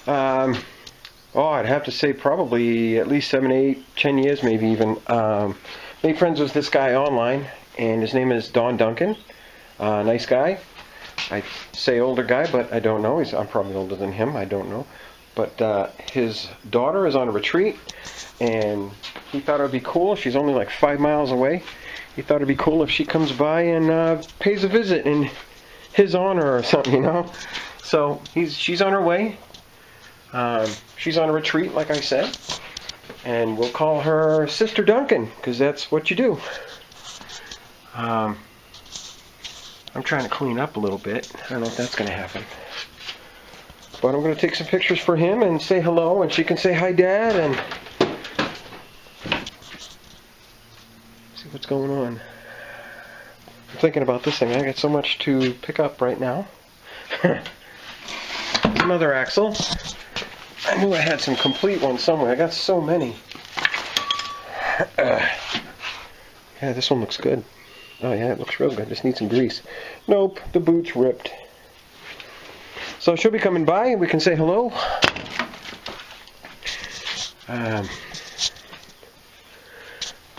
Oh, I'd have to say probably at least 7, 8, 10 years, maybe even. Made friends with this guy online, and his name is Don Duncan. Nice guy. I say older guy, but I don't know. I'm probably older than him. I don't know. But his daughter is on a retreat, and he thought it would be cool. She's only like 5 miles away. He thought it'd be cool if she comes by and pays a visit in his honor or something, you know. So she's on her way. She's on a retreat, like I said, and we'll call her Sister Duncan because that's what you do. I'm trying to clean up a little bit. I don't know if that's going to happen. But I'm going to take some pictures for him and say hello, and she can say hi, Dad, and see what's going on. I'm thinking about this thing. I got so much to pick up right now. Another axle. I knew I had some complete ones somewhere. I got so many. Yeah, this one looks good. Oh yeah, it looks real good. Just need some grease. Nope, the boot's ripped. So she'll be coming by and we can say hello. I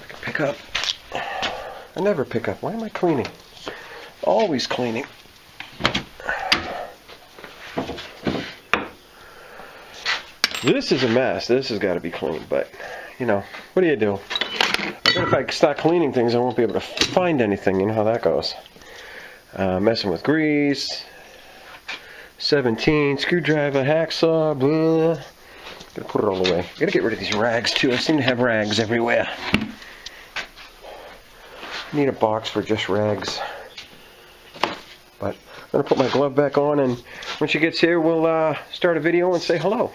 can pick up. I never pick up. Why am I cleaning? Always cleaning. This is a mess. This has got to be cleaned, but, you know, what do you do? I bet if I start cleaning things, I won't be able to find anything. You know how that goes. Messing with grease. 17, screwdriver, hacksaw, blah. Gotta put it all away. Gotta get rid of these rags, too. I seem to have rags everywhere. Need a box for just rags. But I'm gonna put my glove back on, and when she gets here, we'll start a video and say hello.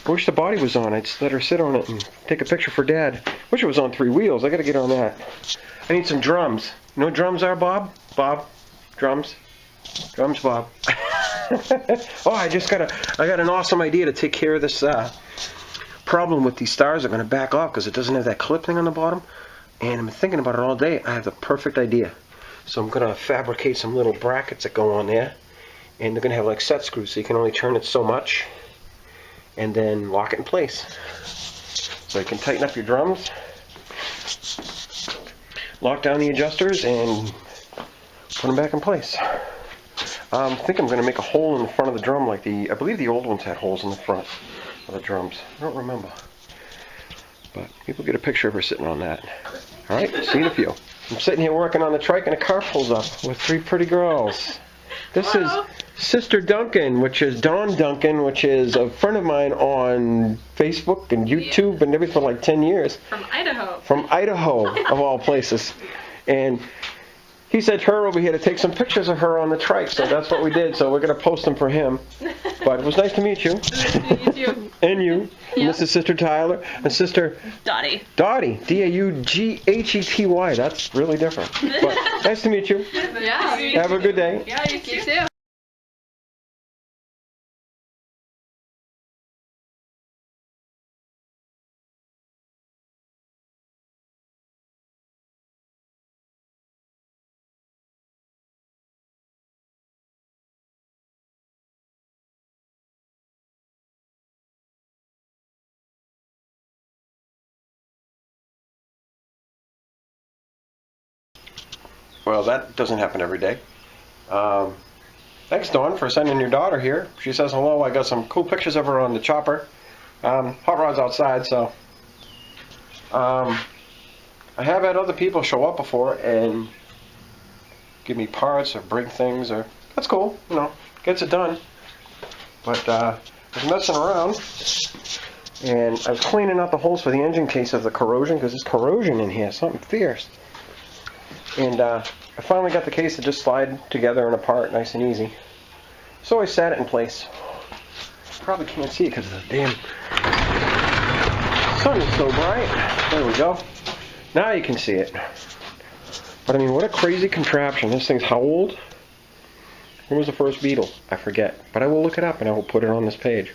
I wish the body was on. I'd just let her sit on it and take a picture for Dad. Wish it was on 3 wheels. I gotta get on that. I need some drums. You know what drums are, Bob? Bob? Drums? Drums, Bob. Oh, I got an awesome idea to take care of this problem with these stars. Are going to back off because it doesn't have that clip thing on the bottom. And I'm thinking about it all day. I have the perfect idea. So I'm going to fabricate some little brackets that go on there. And they're going to have like set screws, so you can only turn it so much. And then lock it in place. So you can tighten up your drums. Lock down the adjusters and put them back in place. I think I'm going to make a hole in the front of the drum like I believe the old ones had holes in the front of the drums. I don't remember. But people get a picture of her sitting on that. Alright, see you in a few. I'm sitting here working on the trike and a car pulls up with 3 pretty girls. This is Sister Duncan, which is Don Duncan, which is a friend of mine on Facebook and YouTube and everything for like 10 years. From Idaho. From Idaho, of all places. And he sent her over here to take some pictures of her on the trike, so that's what we did. So we're going to post them for him. But it was nice to meet you. Nice to meet you. And you. Yep. And this is Sister Tyler and Sister Dottie. Dottie. D-A-U-G-H-E-T-Y. That's really different. But nice to meet you. Yeah. Have a good day. Yeah, you too. Well, that doesn't happen every day. Thanks, Dawn, for sending your daughter here. She says hello. I got some cool pictures of her on the chopper. Hot rod's outside, so. I have had other people show up before and give me parts or bring things, or that's cool, you know, gets it done. But I was messing around, and I was cleaning out the holes for the engine case of the corrosion, because there's corrosion in here, something fierce. And I finally got the case to just slide together and apart nice and easy. So I sat it in place. Probably can't see it because the damn sun is so bright. There we go. Now you can see it. But I mean, what a crazy contraption. This thing's how old? When was the first Beetle? I forget. But I will look it up and I will put it on this page.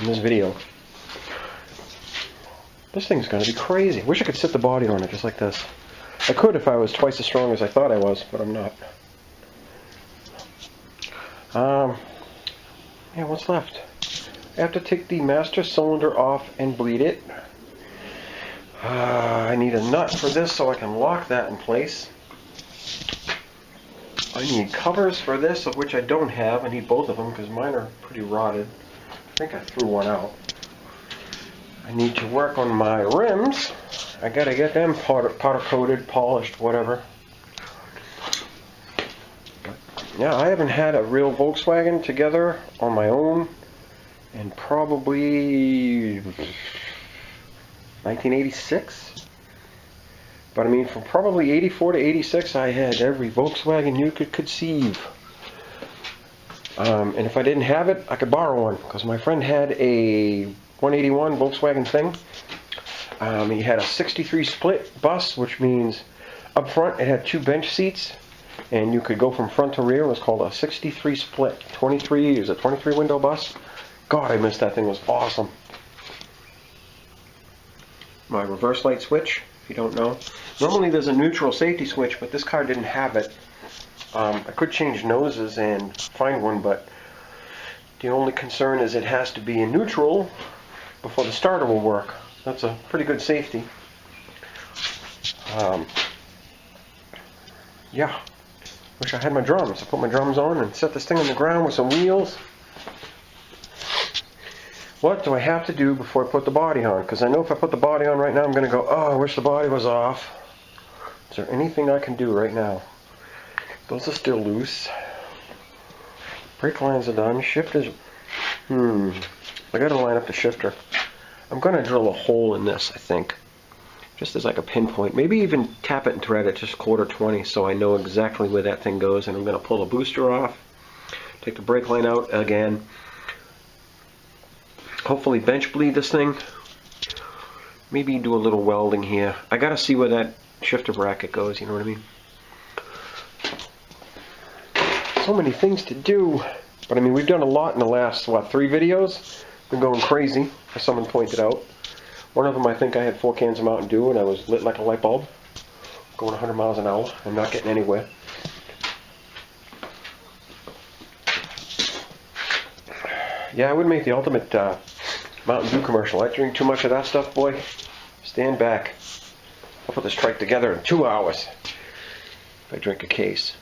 In this video. This thing's going to be crazy. Wish I could sit the body on it just like this. I could if I was twice as strong as I thought I was, but I'm not. Yeah, what's left? I have to take the master cylinder off and bleed it. I need a nut for this so I can lock that in place. I need covers for this, of which I don't have. I need both of them because mine are pretty rotted. I think I threw one out. I need to work on my rims. I gotta get them powder coated, polished, whatever. Yeah, I haven't had a real Volkswagen together on my own in probably 1986. But I mean, from probably 84 to 86, I had every Volkswagen you could conceive. And if I didn't have it, I could borrow one, because my friend had a 181 Volkswagen thing. He had a 63 split bus, which means up front it had 2 bench seats, and you could go from front to rear. It was called a 63 split. 23 is a 23 window bus. God, I missed that thing. It was awesome. My reverse light switch, if you don't know. Normally there's a neutral safety switch, but this car didn't have it. I could change noses and find one, but the only concern is it has to be in neutral before the starter will work. That's a pretty good safety. Yeah. Wish I had my drums. I put my drums on and set this thing on the ground with some wheels. What do I have to do before I put the body on? Because I know if I put the body on right now, I'm going to go, oh, I wish the body was off. Is there anything I can do right now? Those are still loose. Brake lines are done. Shifters. I got to line up the shifter. I'm going to drill a hole in this, I think. Just as like a pinpoint. Maybe even tap it and thread it just 1/4 so I know exactly where that thing goes. And I'm going to pull the booster off. Take the brake line out again. Hopefully bench bleed this thing. Maybe do a little welding here. I got to see where that shifter bracket goes, you know what I mean? So many things to do. But I mean, we've done a lot in the last, 3 videos? Been going crazy, as someone pointed out. One of them, I think I had 4 cans of Mountain Dew and I was lit like a light bulb. Going 100 miles an hour and not getting anywhere. Yeah, I would make the ultimate Mountain Dew commercial. I drink too much of that stuff, boy. Stand back. I'll put this trike together in 2 hours if I drink a case.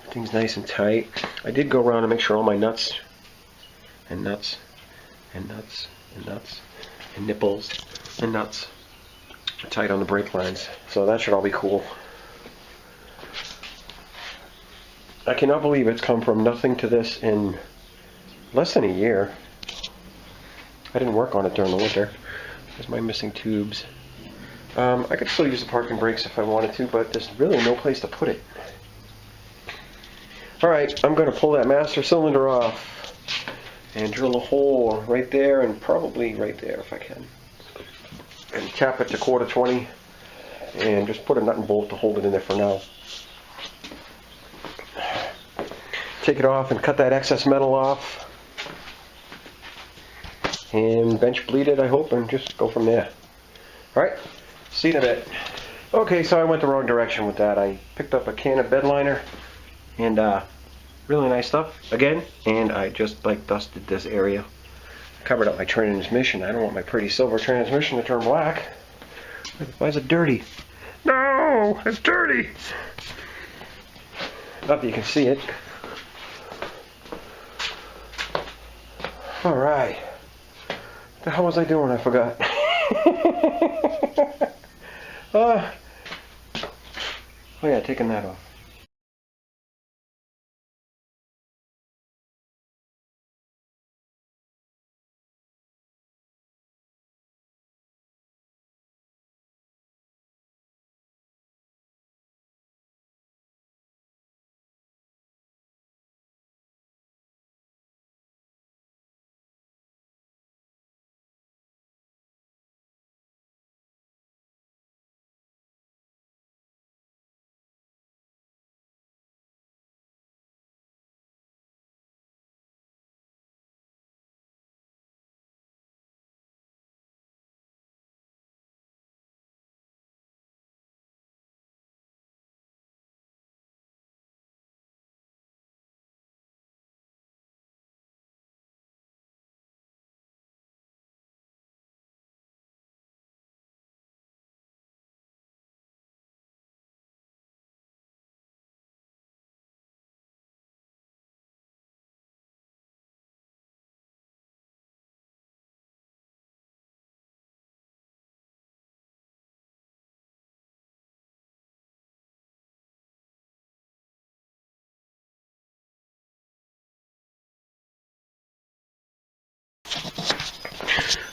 Everything's nice and tight. I did go around and make sure all my nuts and nuts and nuts and nuts and nipples and nuts are tight on the brake lines. So that should all be cool. I cannot believe it's come from nothing to this in less than a year. I didn't work on it during the winter. There's my missing tubes. I could still use the parking brakes if I wanted to, but there's really no place to put it. Alright, I'm going to pull that master cylinder off and drill a hole right there and probably right there if I can. And tap it to 1/4 and just put a nut and bolt to hold it in there for now. Take it off and cut that excess metal off. And bench bleed it, I hope, and just go from there. Alright, see you in a bit. Okay, so I went the wrong direction with that. I picked up a can of bed liner and really nice stuff again, and I just like dusted this area. Covered up my transmission. I don't want my pretty silver transmission to turn black. Why is it dirty? No, it's dirty. Not that you can see it. Alright. What the hell was I doing? I forgot. Oh yeah, taking that off.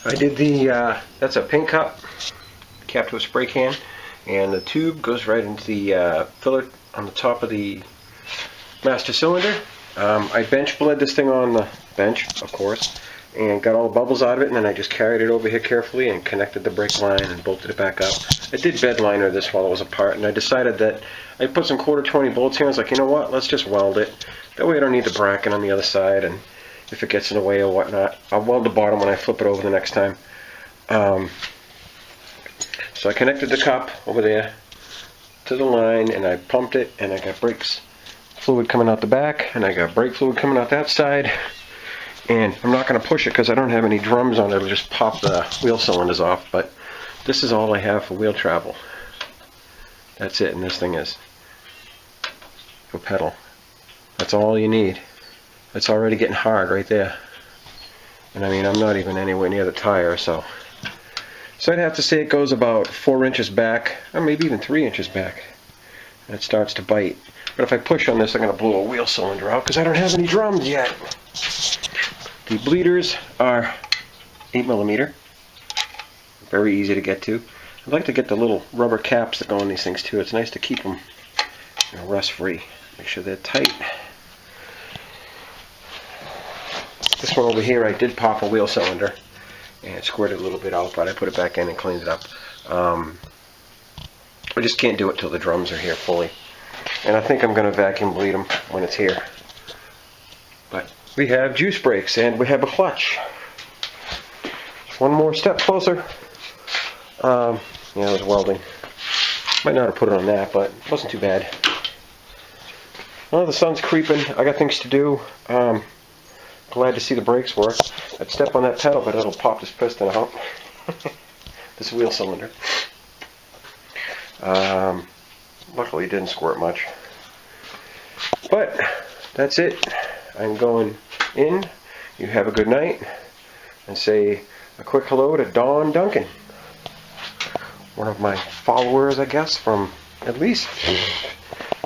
I did that's a paint cup, capped to a spray can, and the tube goes right into the filler on the top of the master cylinder. I bench bled this thing on the bench, of course, and got all the bubbles out of it, and then I just carried it over here carefully and connected the brake line and bolted it back up. I did bed liner this while it was apart, and I decided that I put some 1/4 bolts here. I was like, you know what, let's just weld it. That way I don't need the bracket on the other side, and if it gets in the way or whatnot, I'll weld the bottom when I flip it over the next time. So I connected the cup over there to the line, and I pumped it, and I got brakes fluid coming out the back, and I got brake fluid coming out that side. And I'm not going to push it because I don't have any drums on it. It'll just pop the wheel cylinders off. But this is all I have for wheel travel. That's it, and this thing is for pedal. That's all you need. It's already getting hard right there. And I mean, I'm not even anywhere near the tire, so I'd have to say it goes about 4 inches back, or maybe even 3 inches back. And it starts to bite. But if I push on this, I'm going to blow a wheel cylinder out because I don't have any drums yet. The bleeders are 8mm. Very easy to get to. I'd like to get the little rubber caps that go on these things too. It's nice to keep them, you know, rust free. Make sure they're tight. This one over here, I did pop a wheel cylinder and squirted a little bit out, but I put it back in and cleaned it up. I just can't do it till the drums are here fully. And I think I'm going to vacuum bleed them when it's here. But we have juice brakes and we have a clutch. Just one more step closer. Yeah, it was welding. Might not have put it on that, but it wasn't too bad. Well, the sun's creeping. I got things to do. Glad to see the brakes work. I'd step on that pedal, but it'll pop this piston out. This wheel cylinder. Luckily it didn't squirt much. But that's it. I'm going in. You have a good night. And say a quick hello to Don Duncan. One of my followers, I guess, from at least,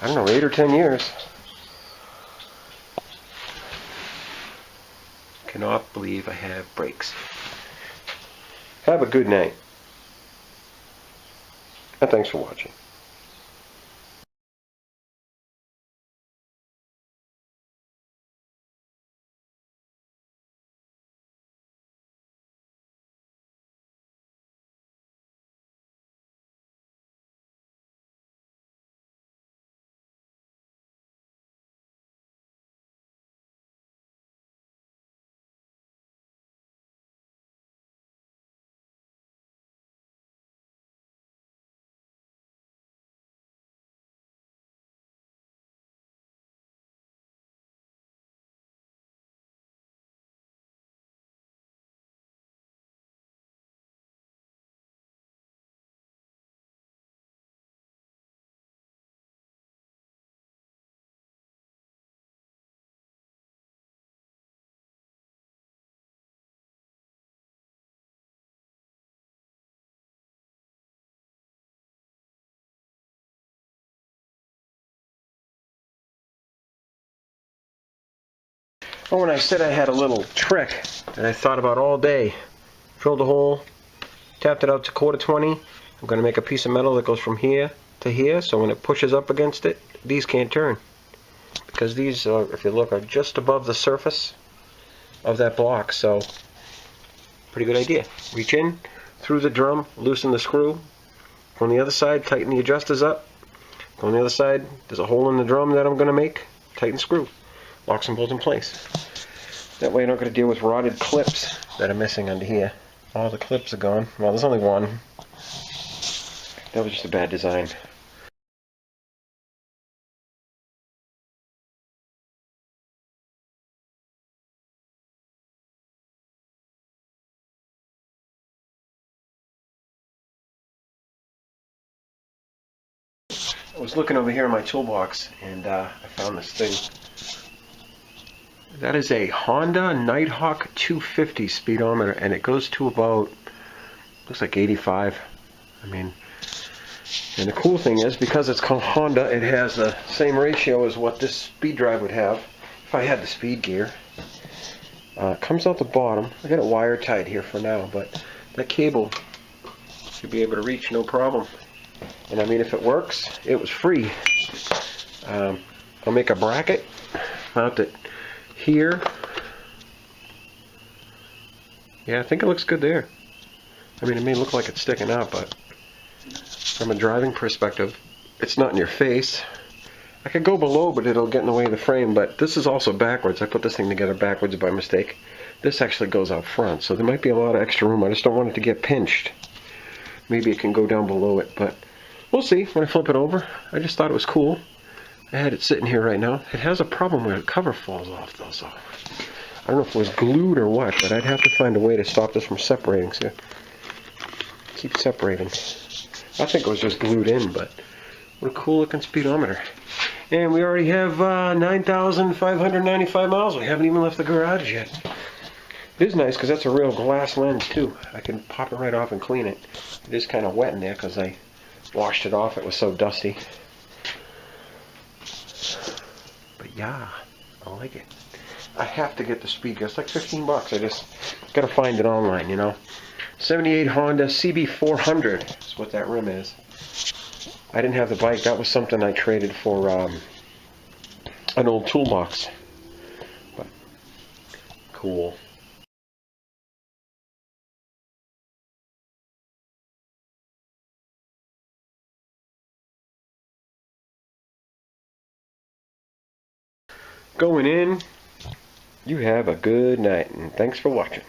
I don't know, 8 or 10 years. Cannot believe I have brakes. Have a good night. And thanks for watching. Oh, and I said I had a little trick that I thought about all day. Drilled a hole, tapped it out to 1/4-20. I'm going to make a piece of metal that goes from here to here, so when it pushes up against it, these can't turn. Because these, if you look, are just above the surface of that block, so pretty good idea. Reach in through the drum, loosen the screw. On the other side, tighten the adjusters up. On the other side, there's a hole in the drum that I'm going to make. Tighten screw. Locks and bolts in place. That way I don't got to deal with rotted clips that are missing under here. All the clips are gone. Well, there's only one. That was just a bad design. I was looking over here in my toolbox and I found this thing. That is a Honda Nighthawk 250 speedometer, and it goes to about, looks like 85. I mean, and the cool thing is, because it's called Honda, it has the same ratio as what this speed drive would have if I had the speed gear. Comes out the bottom. I got it wire tied here for now, but that cable should be able to reach no problem. And I mean, if it works, it was free. I'll make a bracket, mount it here. Yeah, I think it looks good there. I mean, it may look like it's sticking out, but from a driving perspective, it's not in your face. I could go below, but it'll get in the way of the frame. But this is also backwards. I put this thing together backwards by mistake. This actually goes out front, so there might be a lot of extra room. I just don't want it to get pinched. Maybe it can go down below it, but we'll see when I flip it over. I just thought it was cool. I had it sitting here right now. It has a problem where the cover falls off, though, so I don't know if it was glued or what, but I'd have to find a way to stop this from separating. So keep separating. I think it was just glued in, but what a cool looking speedometer. And we already have 9,595 miles. We haven't even left the garage yet. It is nice because that's a real glass lens too. I can pop it right off and clean it. It is kind of wet in there because I washed it off. It was so dusty. But yeah, I like it. I have to get the speed. It's like 15 bucks. I just got to find it online, you know. 78 Honda CB400 is what that rim is. I didn't have the bike. That was something I traded for an old toolbox. But cool. Going in, you have a good night, and thanks for watching.